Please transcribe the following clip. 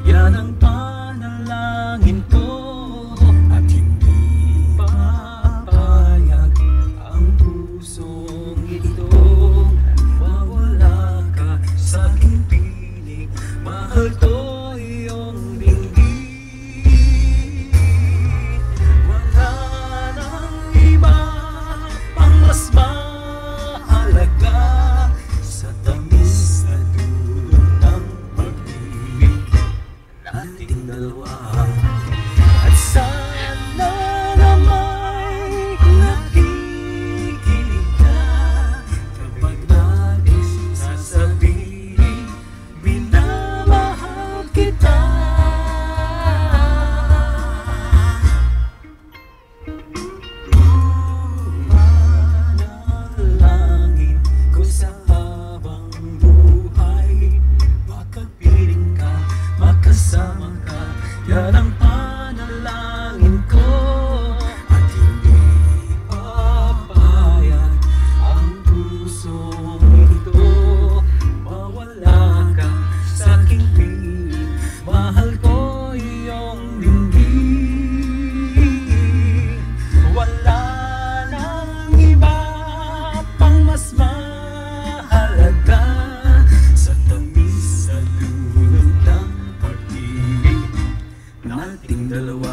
Yan ang panalangin ko, at hindi papayag ang pusong ito. Mawala ka sa aking piling, mahal ko iyong dinggin. Wala nang iba pang mas mahalaga sa tamis na dulot ng pag-ibig nating dalawa. At sana na may nakikinig ka kapag natin sasabihin minamahal kita. Panalangin ko sa habang buhay, makapiling ka, makasama ka. Yan ang panalangin ko, at hindi papayag ang pusong ito. Mawala ka sa aking piling, mahal ko iyong dinggin. Wala nang iba pang mas mahalaga sa tamis sa dulot ng pag-ibig nating dalawa.